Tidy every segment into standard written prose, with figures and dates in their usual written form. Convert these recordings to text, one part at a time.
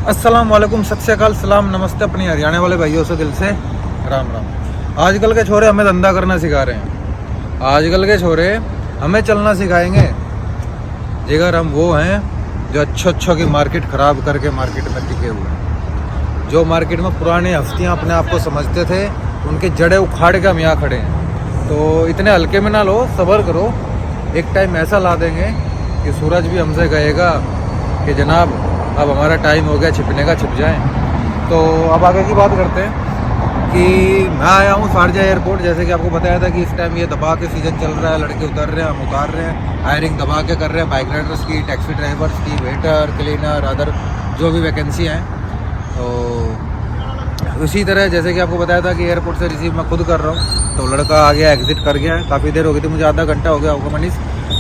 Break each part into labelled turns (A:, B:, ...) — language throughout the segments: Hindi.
A: अस्सलाम वालेकुम, सत श्री अकाल, सलाम, नमस्ते अपने हरियाणा वाले भाइयों से दिल से राम राम। आजकल के छोरे हमें धंधा करना सिखा रहे हैं। आजकल के छोरे हमें चलना सिखाएंगे। जिगर हम वो हैं जो अच्छों की मार्केट ख़राब करके मार्केट में टिके हुए हैं। जो मार्केट में पुराने हस्तियाँ अपने आप को समझते थे, उनके जड़े उखाड़ के हम यहाँ खड़े हैं। तो इतने हल्के में ना लो, सब्र करो। एक टाइम ऐसा ला देंगे कि सूरज भी हमसे कहेगा कि जनाब अब हमारा टाइम हो गया छिपने का, छिप जाएं। तो अब आगे की बात करते हैं कि मैं आया हूँ शारजा एयरपोर्ट। जैसे कि आपको बताया था कि इस टाइम ये दबा के सीज़न चल रहा है, लड़के उतर रहे हैं, हम उतार रहे हैं, हायरिंग दबा के कर रहे हैं, बाइक राइडर्स की, टैक्सी ड्राइवर्स की, वेटर, क्लीनर, अदर जो भी वैकेंसी हैं। तो उसी तरह जैसे कि आपको बताया था कि एयरपोर्ट से रिसीव मैं खुद कर रहा हूँ। तो लड़का आ गया, एग्जिट कर गया है। काफ़ी देर हो गई थी, मुझे आधा घंटा हो गया होगा मनीष।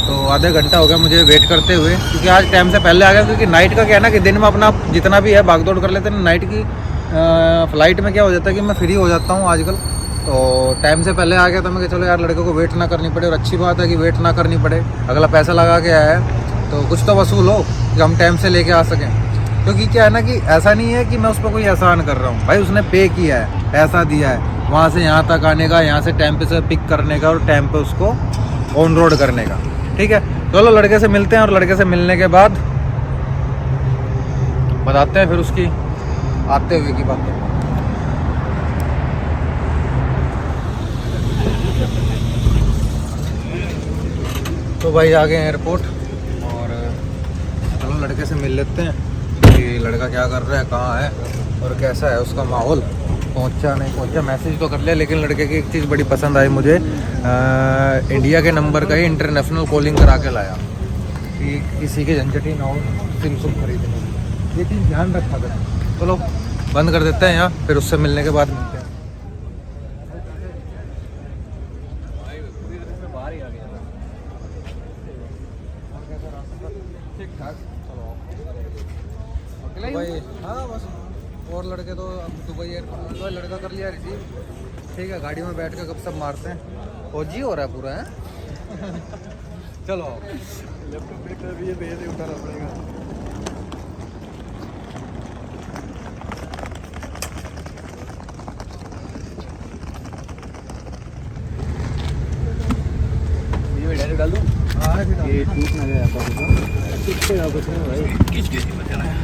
A: तो आधा घंटा हो गया मुझे वेट करते हुए, क्योंकि आज टाइम से पहले आ गया। क्योंकि नाइट का क्या है ना कि दिन में अपना जितना भी है भागदौड़ कर लेते हैं, नाइट की फ़्लाइट में क्या हो जाता है कि मैं फ्री हो जाता हूँ आजकल। तो टाइम से पहले आ गया तो मैं कि चलो यार लड़के को वेट ना करनी पड़े। और अच्छी बात है कि वेट ना करनी पड़े, अगला पैसा लगा के आया है तो कुछ तो वसूल हो कि हम टाइम से लेके आ सकें। क्योंकि क्या है ना कि ऐसा नहीं है कि मैं उस पर कोई एहसान कर रहा हूँ। भाई उसने पे किया है, पैसा दिया है, वहाँ से यहाँ तक आने का, यहाँ से टाइम पे से पिक करने का और टाइम पे उसको ऑन रोड करने का। ठीक है, चलो लड़के से मिलते हैं और लड़के से मिलने के बाद बताते हैं फिर उसकी आते हुए की बात। तो भाई आ गए एयरपोर्ट और चलो लड़के से मिल लेते हैं कि लड़का क्या कर रहा है, कहाँ है और कैसा है उसका माहौल। पहुंचा नहीं पहुंचा, मैसेज तो कर लिया। लेकिन लड़के की एक चीज़ बड़ी पसंद आई मुझे, इंडिया के नंबर का ही इंटरनेशनल कॉलिंग करा के लाया कि किसी के झंझट ही ना हो सिम सुम खरीदने की। ये चीज़ ध्यान रखा करें। चलो बंद कर देते हैं यहाँ, फिर उससे मिलने के बाद मिलते हैं। ठीक ठाक, चलो भाई। हाँ बस, और लड़के तो अब दुबई एयरपोर्ट में लड़का कर लिया रिसीव। ठीक है, गाड़ी में बैठ के कब सब मारते हैं, फौजी हो रहा है पूरा है। चलो लैपटॉप भी ये उठाना पड़ेगा। ये डाल दूँ? हाँ ये टूट ना जाए आपका कुछ नहीं भाई, किस बचा है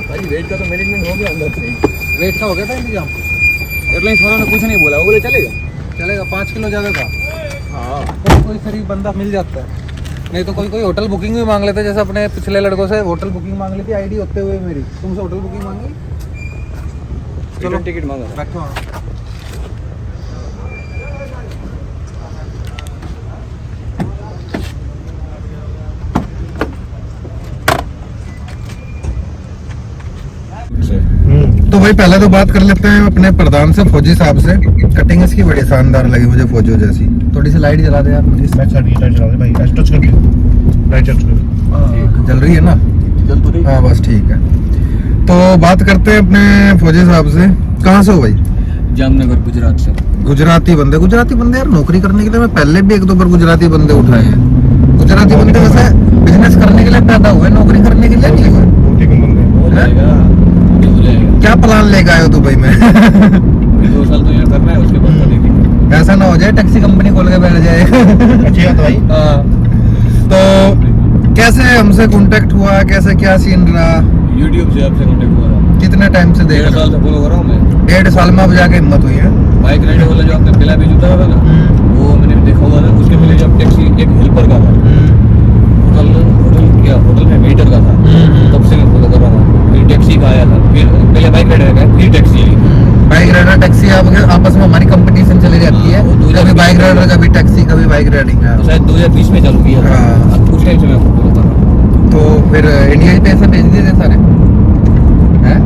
A: भाई। वेट का तो मैनेजमेंट हो गया अंदर से, वेट का हो गया था इंतजाम। एयरलाइंस वालों ने कुछ नहीं बोला, वो बोले चलेगा चलेगा 5 किलो ज़्यादा था। हाँ कोई शरीफ बंदा मिल जाता है, नहीं तो कोई होटल बुकिंग भी मांग लेते। जैसे अपने पिछले लड़कों से होटल बुकिंग मांग ली थी, आईडी होते हुए मेरी, तुमसे होटल बुकिंग मांगी। चलो टिकट मांगा, बैठो। तो भाई पहले तो बात कर लेते हैं अपने प्रधान से, फौजी साहब से। कटिंग इसकी बड़ी शानदार लगी मुझे, फौजियों जैसी। थोड़ी सी लाइट जला दे यार प्लीज। लाइट जला दे भाई, टच कर, लाइट टच कर। जल रही है ना? जल तो रही। हाँ बस ठीक है। तो बात करते हैं अपने फौजी साहब से। कहाँ से हो भाई?
B: जामनगर गुजरात से।
A: गुजराती बंदे यार नौकरी करने के लिए मैं पहले भी 1-2 बार गुजराती बंदे उठाए हैं। गुजराती बंदे वैसे बिजनेस करने के लिए पैदा हुए, नौकरी करने के लिए नहीं हुए। क्या प्लान लेके आए हो दुबई में?
B: 2 साल तो यहाँ करना है, उसके बाद तो देखेंगे।
A: ऐसा ना हो जाए टैक्सी कंपनी खोल के बैठ जाए। अच्छी बात भाई। तो कैसे हमसे कांटेक्ट हुआ, कैसे क्या सीन रहा?
B: YouTube से आपसे कांटेक्ट हुआ था।
A: कितने टाइम से देख?
B: 1.5 साल से फॉलो कर रहा हूँ मैं।
A: 1.5 साल में अब जाके हिम्मत हुई है।
B: बाइक राइडर वाला जो आपने पहला भी जुटा था ना, वो मैंने देखा हुआ था। उसके पहले जब टैक्सी एक हेल्पर का था, होटल में वेटर का था, तब से मैं फॉलो कर रहा हूँ। फिर टैक्सी का आया था, फिर पहले बाइक राइडर का, फिर टैक्सी।
A: बाइक राइडर टैक्सी आपस में हमारी कंपटीशन चली जाती है। कभी बाइक राइडर, कभी टैक्सी, कभी बाइक राइडिंग।
B: शायद 2020 में चालू किया था, उस टाइम से मैं फॉलो कर रहा हूँ।
A: तो फिर इंडिया के पैसे भेज दिए थे सारे हैं?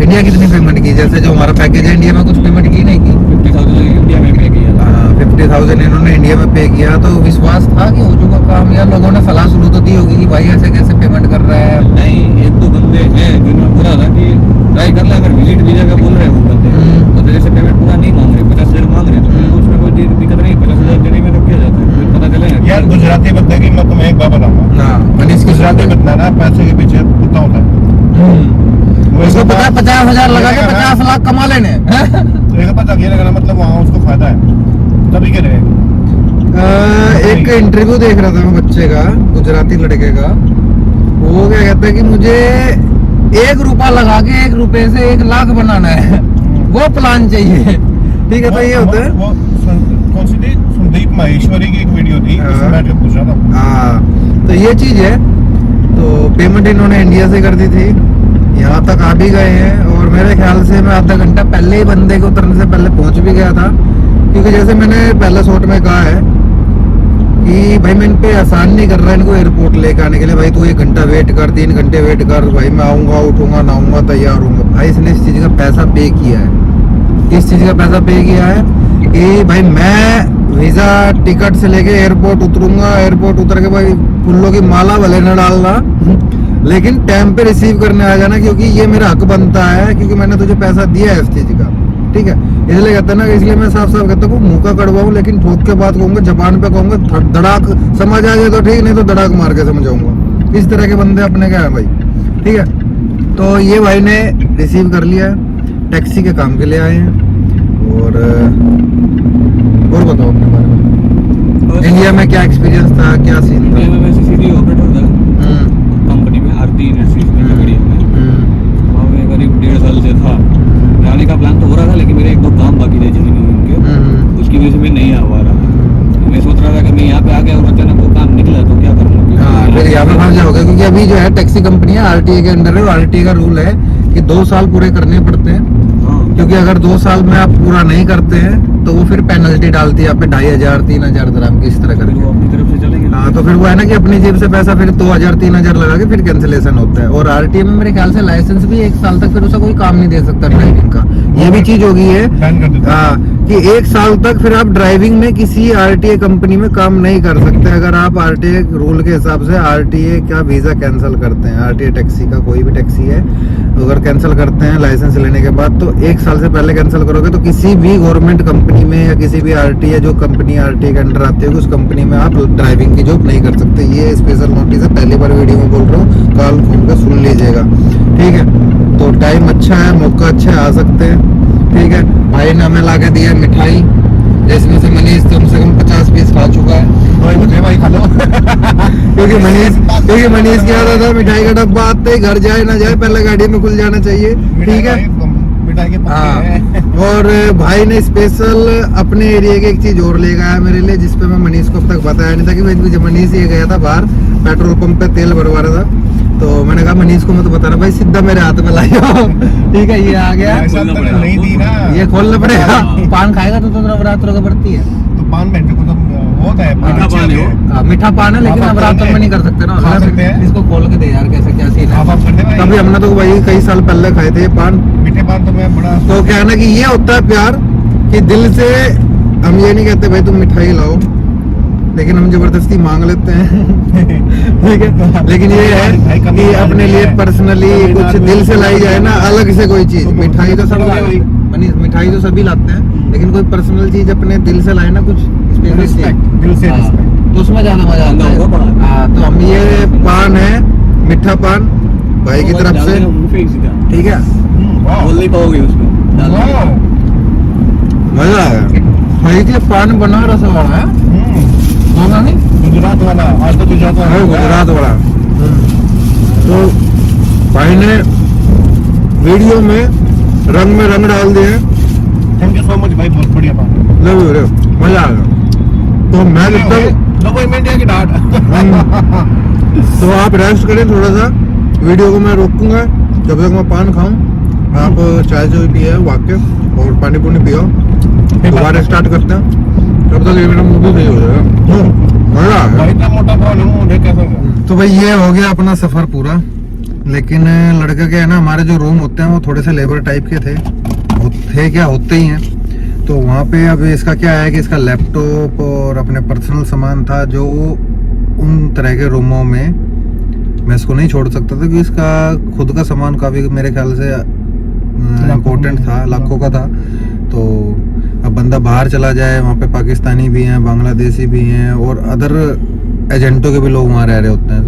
A: इंडिया कितनी पेमेंट की? जैसे जो हमारा पैकेज है इंडिया में कुछ पेमेंट की नहीं की?
B: 50,000 इंडिया में पे किया था।
A: 50,000 इन्होंने इंडिया में पे किया। तो विश्वास था कि हो चुका काम, या लोगों ने सलाह शुरू तो दी होगी कि भाई ऐसे कैसे पेमेंट कर रहा है?
B: नहीं, 1-2 बंदे हैं जिन्होंने बोला था कि ट्राई कर ले, अगर विजिट वीजा का बोल रहे हैं वो बंदे, तो तेरे से पेमेंट पूरा नहीं मांग रहे, 50,000 मांग रहे, तो उसमें कोई दिक्कत नहीं। 50,000 देने में तो किया जाता है, पता चले
C: यार। गुजराती बंदे की मैं तुम्हें एक बात बताऊंगा।
A: हाँ, मनीष
C: गुजराती बंदा ना
A: उसको पता है 50,000 लगा के 50 लाख कमा लेने हैं।
C: एक पता ये लगना मतलब वहाँ उसको फायदा है तभी के रहेगा।
A: एक इंटरव्यू देख रहा था मैं बच्चे का, गुजराती लड़के का। वो क्या कहता है कि मुझे 1 रुपया लगा के 1 रुपए से 1 लाख बनाना है, वो प्लान चाहिए। ठीक है, तो ये होता है।
C: वो कौन सी थी, संदीप माहेश्वरी की एक वीडियो थी, उसमें बैठ के पूछ रहा था।
A: हाँ, तो ये चीज है। तो पेमेंट इन्होंने इंडिया से कर दी थी, यहाँ तक आ भी गए हैं। और मेरे ख्याल से मैं आधा घंटा पहले ही बंदे के उतरने से पहले पहुंच भी गया था। क्योंकि जैसे मैंने पहले शॉट में कहा है कि भाई मैं इन पे आसान नहीं कर रहा इनको एयरपोर्ट लेकर आने के लिए। भाई तू 1 घंटा वेट कर, 3 घंटे वेट कर, भाई मैं आऊंगा, उठूंगा, नहाऊंगा, तैयार हूँ। भाई इसने इस चीज का पैसा पे किया है। इस चीज का पैसा पे किया है कि भाई मैं वीजा टिकट से लेके एयरपोर्ट उतरूंगा, एयरपोर्ट उतर के भाई फूलों की माला भले न डालना लेकिन टाइम पे रिसीव करने आ जाना, क्योंकि ये मेरा हक बनता है, क्योंकि मैंने तुझे पैसा दिया है इस चीज का। ठीक है, इसलिए कहते हैं ना, इसलिए मैं साफ साफ कहता हूँ मुंह का कड़वा हूँ, लेकिन ठोक के बात कहूंगा, जबान पे कहूंगा, धड़ाक समझ आ जाए तो ठीक, नहीं तो धड़ाक मार के समझाऊंगा। इस तरह के बंदे अपने क्या है भाई। ठीक है, तो ये भाई ने रिसीव कर लिया है, टैक्सी के काम के लिए आए हैं। और बताओ अपने बारे में, इंडिया में क्या एक्सपीरियंस था, क्या सीन था?
B: मैं सीसीटीवी ऑपरेटर था कंपनी में, आरती इंडस्ट्रीज में झगड़िया में। वहाँ मैं करीब 1.5 साल से था। जाने का प्लान तो हो रहा था, लेकिन मेरे 1-2 काम बाकी थे जिन्हें के, उसकी वजह से मैं नहीं आ पा रहा था। तो मैं सोच रहा था कि मैं यहाँ पे आ गया और अचानक वो काम निकला तो क्या करूँगा।
A: हाँ, फिर यहाँ पे फंस जाओगे, क्योंकि अभी जो है टैक्सी कंपनी है आरटीए के अंडर है। आरटीए का रूल है कि 2 साल पूरे करने पड़ते हैं, क्योंकि अगर 2 साल में आप पूरा नहीं करते हैं तो वो फिर पेनल्टी डालती है आप पे 2,500 3,000 dirham की, इस तरह करके।
B: वो अपनी तरफ से चलेंगे।
A: हाँ, तो फिर वो है ना कि अपनी जेब से पैसा फिर 2,000 3,000 लगा के फिर कैंसिलेशन होता है। और आरटीए में मेरे ख्याल से लाइसेंस भी 1 साल तक फिर उसका कोई काम नहीं दे सकता ड्राइविंग का। ये भी चीज होगी है
C: बैन कर देते हैं।
A: हाँ, कि 1 साल तक फिर आप ड्राइविंग में किसी आरटीए कंपनी में काम नहीं कर सकते, अगर आप आरटीए रूल के हिसाब से आरटीए का वीजा कैंसिल करते हैं। आरटीए टैक्सी का कोई भी टैक्सी है, अगर कैंसिल करते हैं लाइसेंस लेने के बाद, तो 1 साल से पहले कैंसिल करोगे तो किसी भी गवर्नमेंट कंपनी में या किसी भी आरटीए जो कंपनी आरटीए के अंडर आती है उस कंपनी में आप ड्राइविंग की जॉब नहीं कर सकते। ये स्पेशल नोटिस है, पहली बार वीडियो में बोल रहा हूँ, काल घूम कर सुन लीजिएगा। ठीक है, तो टाइम अच्छा है, मौका अच्छा है, आ सकते हैं। ठीक है, भाई ने हमें ला के दिया मिठाई, जिसमें से मनीष कम से कम 50 पीस खा चुका है।
C: भाई मुझे भाई खा लो
A: क्योंकि मनीष क्या होता था, मिठाई का डब्बा आते ही घर जाए ना जाए पहले गाड़ी में खुल जाना चाहिए। ठीक है,
C: मिठाई के पक्के
A: हाँ।
C: हैं।
A: और भाई ने स्पेशल अपने एरिया की एक चीज और ले गया मेरे लिए, जिसपे मैं मनीष को अब तक बताया नहीं था कि भाई मनीष ये गया था बाहर पेट्रोल पंप पे तेल भरवा रहा था। तो मैंने कहा मनीष को मत बताना भाई, सीधा मेरे हाथ में लाओ। ठीक है, ये आ गया,
C: ऐसा तो नहीं दी ना,
A: ये खोलना पड़ेगा। पान खाएगा तो नवरात्रों का बढ़ती है,
C: तो पान बेंच को तो होता है,
B: मीठा पान है वो।
A: हाँ, मीठा पान है, लेकिन
C: आप
A: नवरात्रों
C: करते
A: में नहीं कर सकते ना।
C: खा सकते हैं।
A: इसको खोल के दे यार, कैसे क्या सीन
C: आप
A: है।
C: करते भाई।
A: कभी हमने तो भाई कई साल पहले खाए थे ये पान।
C: मीठे पान तो मैं बड़ा
A: तो क्या है ना कि ये होता है प्यार, कि दिल से हम ये नहीं कहते भाई तुम मिठाई लाओ, लेकिन हम जबरदस्ती मांग लेते हैं। ठीक है, लेकिन ये है कि अपने लिए पर्सनली कुछ दिल से लाई जाए ना, अलग से कोई चीज। मिठाई तो सब लाते हैं मनीष, मिठाई तो सभी लाते हैं, लेकिन कोई पर्सनल चीज अपने दिल से लाए ना, कुछ स्पेशल चीज,
C: दिल से
A: हाँ, तो उसमें ज्यादा मजा आता है। हाँ, तो हम ये पान है, मीठा पान भाई की तरफ से। ठीक है,
B: बोल नहीं पाओगे उसमें।
A: मजा आया भाई। ये पान बना रसा वाला है, होगा नहीं?
C: गुजरात वाला, आज तो गुजरात वाला
A: हाँ, गुजरात वाला। तो भाई ने वीडियो में रंग डाल दिए।
C: थैंक यू सो मच भाई, बहुत बढ़िया पान।
A: लो मजा आ गया। तो मैं लगता हूँ
C: लो भाई, मैं इंडिया की डांट।
A: तो आप रेस्ट करें थोड़ा सा, वीडियो को मैं रोकूंगा जब तक मैं पान खाऊं। आप चाय जो पिए वाक्य और पानी पुनी पियो, दोबारा स्टार्ट करते हैं, तब तक ये मेरा मूड भी सही हो जाएगा। मजा आ गया।
C: भाई इतना मोटा पान हूँ, देख कैसा होगा।
A: तो भाई ये हो गया अपना सफर पूरा। लेकिन लड़का क्या है ना, हमारे जो रूम होते हैं वो थोड़े से लेबर टाइप के थे क्या होते ही हैं। तो वहाँ पे अब इसका क्या है कि इसका लैपटॉप और अपने पर्सनल सामान था, जो उन तरह के रूमों में मैं इसको नहीं छोड़ सकता था, क्योंकि इसका खुद का सामान काफ़ी मेरे ख्याल से इम्पोर्टेंट था, लाखों का था। तो अब बंदा बाहर चला जाए, वहाँ पे पाकिस्तानी भी हैं, बांग्लादेशी भी हैं और अदर एजेंटों के भी लोग वहाँ रह रहे होते हैं,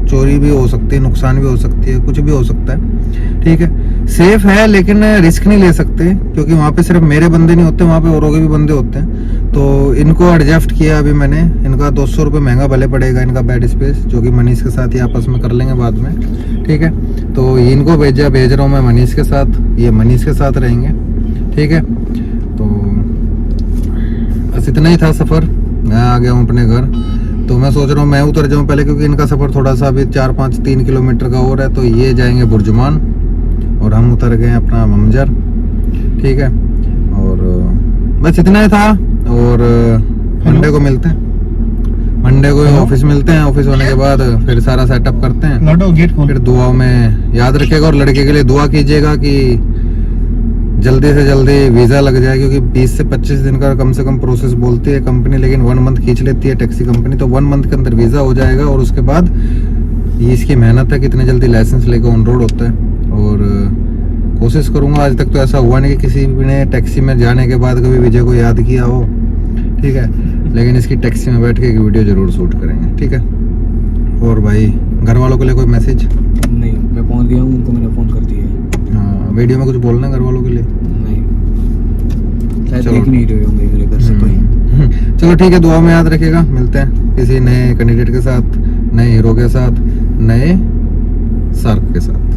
A: तो चोरी भी हो सकती है, नुकसान भी हो सकती है, कुछ भी हो सकता है। ठीक है, सेफ है लेकिन रिस्क नहीं ले सकते, क्योंकि वहाँ पे सिर्फ मेरे बंदे नहीं होते, वहाँ पे औरों के भी बंदे होते हैं। तो इनको एडजस्ट किया अभी मैंने, इनका 200 रुपये महंगा भले पड़ेगा इनका बेड स्पेस, जो कि मनीष के साथ ही आपस में कर लेंगे बाद में। ठीक है, तो इनको भेज रहा हूँ मैं मनीष के साथ, ये मनीष के साथ रहेंगे। ठीक है, तो बस इतना ही था सफ़र। मैं आ गया हूँ अपने घर, तो मैं सोच रहा हूँ मैं उतर जाऊँ पहले, क्योंकि इनका सफ़र थोड़ा सा अभी 4-5-3 किलोमीटर का और है। तो ये जाएंगे बुर्जुमान और हम उतर गए अपना ममजर। ठीक है, और बस इतना ही था। और मंडे को मिलते हैं, मंडे को ऑफिस मिलते हैं। ऑफिस होने के बाद फिर सारा सेटअप करते हैं।
C: लाडो गेट खोल।
A: फिर दुआओं में याद रखिएगा, और लड़के के लिए दुआ कीजिएगा कि जल्दी से जल्दी वीज़ा लग जाए, क्योंकि 20 से 25 दिन का कम से कम प्रोसेस बोलती है कंपनी, लेकिन 1 मंथ खींच लेती है टैक्सी कंपनी। तो 1 मंथ के अंदर वीज़ा हो जाएगा, और उसके बाद ये इसकी मेहनत है कितनी जल्दी लाइसेंस लेकर ऑन रोड होता है। और कोशिश करूंगा, आज तक तो ऐसा हुआ नहीं कि किसी ने टैक्सी में जाने के बाद कभी विजय को याद किया हो। ठीक है, लेकिन इसकी टैक्सी में बैठ के एक वीडियो जरूर शूट करेंगे। ठीक है, और भाई घर वालों के लिए कोई मैसेज?
B: नहीं, मैं पहुंच गया हूँ, उनको मैंने फ़ोन कर दिया है।
A: हाँ, वीडियो में कुछ बोलना है घर वालों के लिए?
B: नहीं, शायद
A: चलो।
B: देख नहीं रहे होंगे मेरे घर से कोई।
A: चलो ठीक है, दुआ में याद रखिएगा। मिलते हैं किसी नए कैंडिडेट के साथ, नए हीरो के साथ, नए सार्क के साथ।